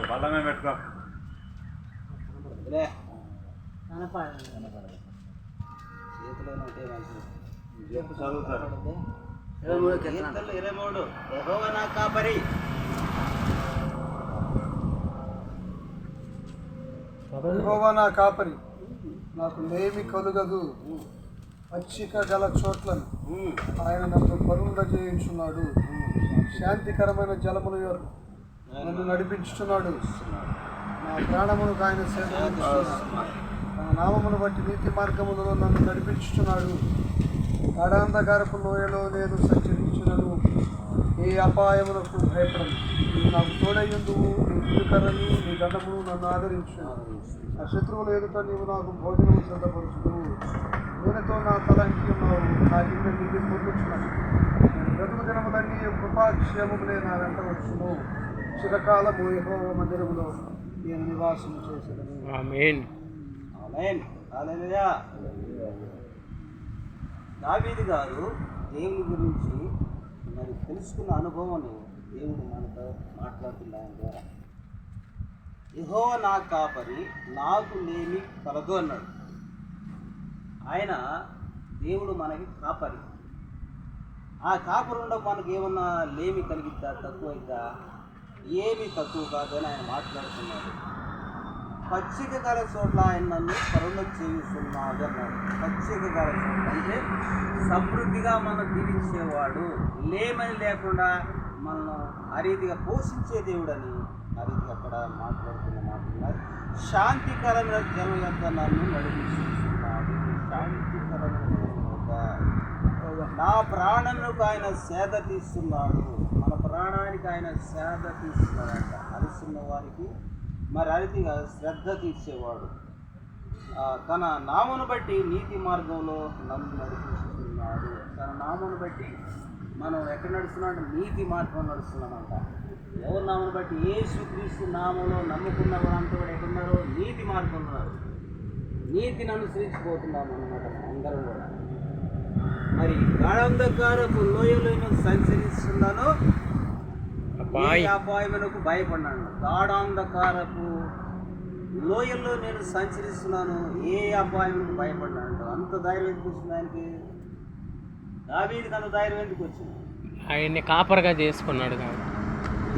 బల్లమే పెట్టుకో. చదువుతారు 23 యెహోవా నా కాపరి. యెహోవా నా కాపరి, నాకు లేమి కలుగదు. పచ్చిక గల చోట్లను ఆయన నన్ను పరుండజేయుచున్నాడు. శాంతికరమైన జలముల యొద్ద నన్ను నడిపించుచున్నాడు. నా ప్రాణమును ఆయన సేవిస్తున్నాడు. తన నామమును బట్టి నీతి మార్గములలో నన్ను నడిపించుచున్నాడు. గాఢాంధకారపు లోయలో నేను సంచరించినను ఏ అపాయములకు భయపడను. నీవు నాకు తోడయ్యుందువు. నీ ఇరుకరలు నీ దండమును నన్ను ఆదరించు. నా శత్రువులు ఎదుట నీవు నాకు భోజనము సిద్ధపరచుదువు. నూనెతో నా తల అంటి ఉన్నావు. నా కింద నీటి పొందుచున్నాను. నేను బ్రతుకు దినములన్నీ కృపాక్షేమములే నా వెంట వచ్చును. చిరకాలము యెహోవా మందిరములో నేను నివాసం చేసేదను. ఆమేన్. ఆమేన్. హల్లెలూయా. దావీదు గారు దేవుని గురించి మరి తెలుసుకున్న అనుభవాన్ని దేవుడు మనతో మాట్లాడుతుంది ఆయన ద్వారా. యెహోవా నా కాపరి, నాకు లేమి కలదు అన్నాడు. ఆయన దేవుడు మనకి కాపరి. ఆ కాపరి ఉండడం మనకి ఏమన్నా లేమి కలిగిద్దా, తక్కువైద్దా? ఏమి తక్కువ కాదని ఆయన మాట్లాడుతున్నాడు. పచ్చిక గల చోట్ల ఆయన నన్ను పరుండం చేస్తున్నాడు అన్నాడు. పచ్చిక గల చోట్ల అంటే సమృద్ధిగా మనం దీవించేవాడు, లేమని లేకుండా మనల్ని ఆ రీతిగా పోషించే దేవుడని ఆ రీతిగా అక్కడ మాట్లాడుతున్న మాట్లాడుతున్నారు. శాంతికరమైన జనం యొక్క నన్ను నడిపిస్తున్నాడు. శాంతికరమైన జనం యొక్క నా ప్రాణములకు ఆయన సేద తీస్తున్నాడు. మన ప్రాణానికి ఆయన సేద తీస్తున్నాడంట. అరుస్తున్న వారికి మరి అతిగా శ్రద్ధ తీర్చేవాడు. తన నామను బట్టి నీతి మార్గంలో నన్ను నడిపిస్తున్నాడు. తన నామను బట్టి మనం ఎక్కడ నడుస్తున్నాం? నీతి మార్గం నడుస్తున్నామంట. ఎవరి నామను బట్టి? యేసుక్రీస్తు నామంలో నమ్ముకున్న వారంతా కూడా ఎక్కడున్నారో నీతి మార్గంలో ఉన్నారు. నీతిని అనుసరించిపోతున్నాము అన్నమాట అందరం కూడా. మరి గాఢాంధకారపు లోయలో సంచరిస్తున్నాను, అపాయమునకు భయపడినాను. గాఢాంధకారపు లోయల్లో నేను సంచరిస్తున్నాను, ఏ అపాయమునకు భయపడినాడు. అంత ధైర్యం ఎందుకు వచ్చింది ఆయనకి? దావీదుకి అంత ధైర్యం ఎందుకు వచ్చింది? ఆయన్ని కాపరిగా చేసుకున్నాడు కాబట్టి,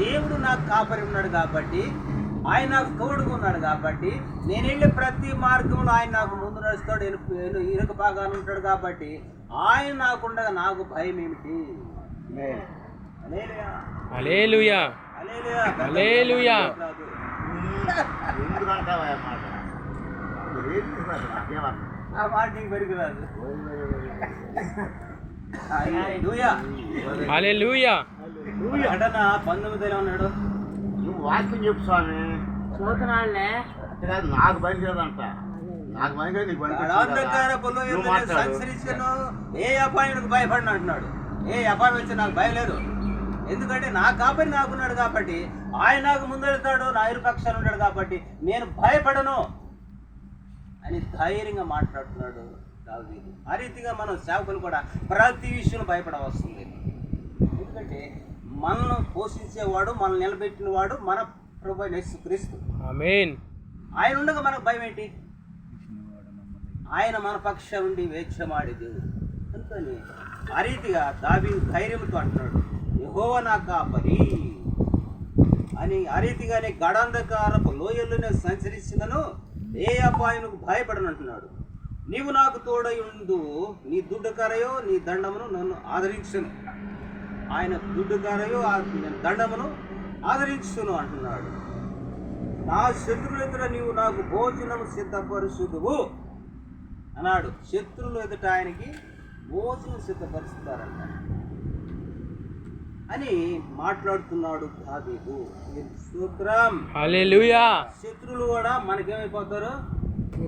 దేవుడు నాకు కాపరి ఉన్నాడు కాబట్టి, ఆయన నాకు తోడుగా ఉన్నాడు కాబట్టి, నేను వెళ్ళే ప్రతి మార్గంలో ఆయన నాకు ముందు నడుస్తాడు, ఇరుక బాగానే ఉంటాడు కాబట్టి ఆయన నాకుండగా నాకు భయం ఏమిటి? హల్లెలూయా, హల్లెలూయా. ఆ మాట నీకు పెరిగిరాదు. హల్లెలూయా. ఘటన 19 ఉన్నాడు. నువ్వు వాక్యం చెప్పు స్వామి. నాకు పని చేయదంట. నాకు పని కాదు, నీకు పని. సంచరించను, ఏ అపాయానికి భయపడిన అంటున్నాడు. ఏ అపాయం వచ్చి నాకు భయం లేదు. ఎందుకంటే నా కాపరి నాకున్నాడు కాబట్టి, ఆయన నాకు ముందెళ్తాడు, నా ఇరుపక్షాలు ఉంటాడు కాబట్టి నేను భయపడను అని ధైర్యంగా మాట్లాడుతున్నాడు దావీదు. ఆ రీతిగా మనం సేవకులు కూడా ప్రతి విషయం భయపడవస్తుంది. ఎందుకంటే మనల్ని పోషించేవాడు, మనల్ని నిలబెట్టినవాడు మన ప్రభువైన యేసుక్రీస్తు. ఆమేన్. ఆయన ఉండగా మనకు భయం ఏంటి? ఆయన మన పక్షం నుండి వేక్షమాడే దేవుడు. అందుకని ఆ రీతిగా దావీదు ధైర్యంతో అంటున్నాడు, యెహోవా నా కాపరి అని. ఆ రీతిగానే గాఢాంధకారపు లోయల్లోనే సంచరిస్తున్నాను, ఏ అపాయమునకు భయపడను అంటున్నాడు. నీవు నాకు తోడై ఉండు, నీ దుడ్డుకరయో నీ దండమును నన్ను ఆదరించును. ఆయన దుడ్డుకరయో దండమును ఆదరించును అంటున్నాడు. నా శత్రువుల ఎదుట నీవు నాకు భోజనము సిద్ధపరుచుదువు అన్నాడు. శత్రువుల ఎదుట ఆయనకి భోజనం సిద్ధపరుస్తారంట అని మాట్లాడుతున్నాడు దావీదు. స్తోత్రం. హల్లెలూయా. శత్రువులు కూడా మనకేమైపోతారు?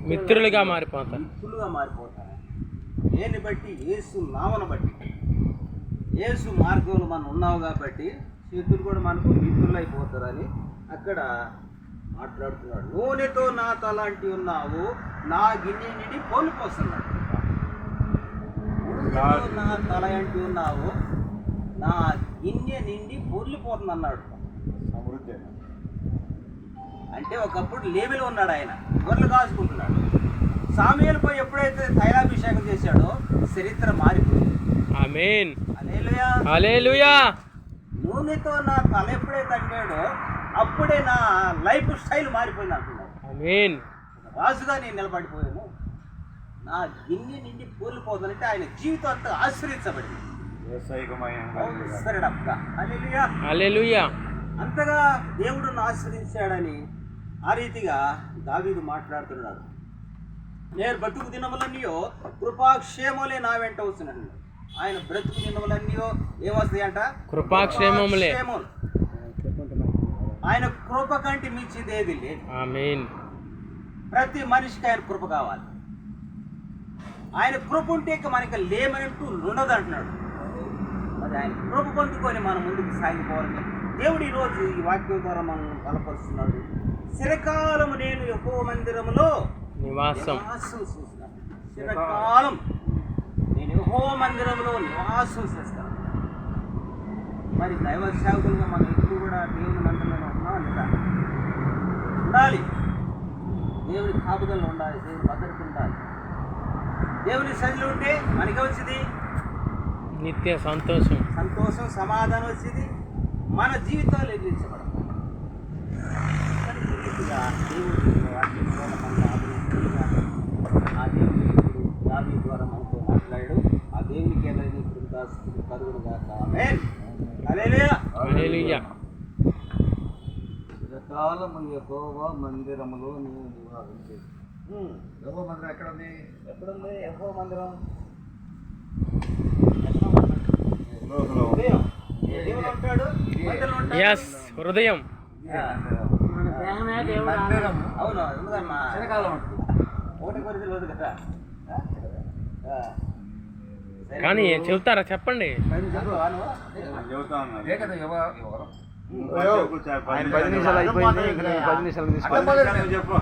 మిత్రులుగా మారిపోతారు. మిత్రులుగా మారిపోతారు. దేన్ని బట్టి? యేసు నామను బట్టి, యేసు మార్గంలో మనం ఉన్నావు కాబట్టి శత్రువులు కూడా మనకు మిత్రులు అయిపోతారని అక్కడ మాట్లాడుతున్నాడు. నూనెతో నా తలాంటి ఉన్నావు, నా గిన్నె నిండి పొలు పోస్తున్నాడు. నూనెతో నా తల అంటి ఉన్నావు, నా గిన్నె నిండి పొర్లిపోతుంది అన్నాడు. సమృద్ధి అంటే ఒకప్పుడు లేమిలో ఉన్నాడు ఆయన, గొర్రెలు కాసుకుంటున్నాడు. సాముయేలుపై ఎప్పుడైతే తైలాభిషేకం చేశాడో చరిత్ర మారిపోయింది. ఆమేన్. హల్లెలూయా. హల్లెలూయా. నూనెతో నా తల ఎప్పుడైతే అంటాడో అప్పుడే నా లైఫ్ స్టైల్ మారిపోయింది అంటున్నాడు. ఆమేన్. రాజుగా నేను నిలబడిపోయాను, నా గిన్నె నిండి పూలిపోతుందంటే ఆయన జీవితం అంతా ఆశ్రయించబడింది. హల్లెలూయా. హల్లెలూయా. అంతగా దేవుడును ఆశ్రయించాడని ఆ రీతిగా దావీదు మాట్లాడుతున్నాడు. నేను బ్రతుకు దినములన్నయో కృపాక్షేమలే నా వెంట వస్తున్నాడు. ఆయన బ్రతుకు దినములన్నయో ఏమొస్తాయంట? కృపాక్షేమములే. ఆయన కృప కంటే మించింది ఏది లేదు. ఆమేన్. ప్రతి మనిషికి ఆయన కృప కావాలి. ఆయన కృప ఉంటే ఇక మనకి లేమనంటూ ఉండదు అంటున్నాడు. మరి ఆయన కృప పొందుకొని మనం ముందుకు సాగిపోవాలని దేవుడు ఈరోజు ఈ వాక్యం ద్వారా మనం బలపరుస్తున్నాడు. చిరకాలము నేను యెహోవా మందిరములో నివాసం. చేస్తున్నాను. చిరకాలం నేను యెహోవా మందిరంలో నివాసం చేస్తాను. మరి దైవ సేవకులుగా మనం ఎప్పుడు కూడా దేవుని మందిరంలో ఉంటున్నాం లేదా? ఉండాలి. దేవుని కాపుదల్లో ఉండాలి, దేవుని భద్రత ఉండాలి. దేవుని సన్నిధిలో ఉంటే మనకి వచ్చింది నిత్య సంతోషం, సంతోషం, సమాధానం వచ్చింది. మన జీవితాలు ఎదిరించబడతాయి. దేవుడు వాక్యం ద్వారా మనకు ఆదరించుగా ఆ దేవుని ఇప్పుడు దావీదు ద్వారా మనతో మాట్లాడాడు. ఆ దేవునికి ఏదైనా కృతజ్ఞతలు కలుగునుగా. ఆమేన్. హల్లెలూయా. హల్లెలూయా. చిరకాలము యెహోవా మందిరములో నీవు నివాసించేది. యెహోవా మందిరం ఎక్కడ ఉంది? ఎక్కడుంది యెహోవా మందిరం? లోకంలో. దేవుడు ఉంటాడు, మందిరంలో ఉంటాడు. ఎస్, హృదయం. మందిరం అవును, ఎందుకమ్మా చిరకాలం ఉంటుంది. ఒకటి కొరిది లేదు కదా. కానీ చెబుతారా? చెప్పండి. చెబుతా ఉన్నాను. ఆయన 10 నిమిషాలు అయిపోయింది, ఇంకా 10 నిమిషాలు చెప్పు.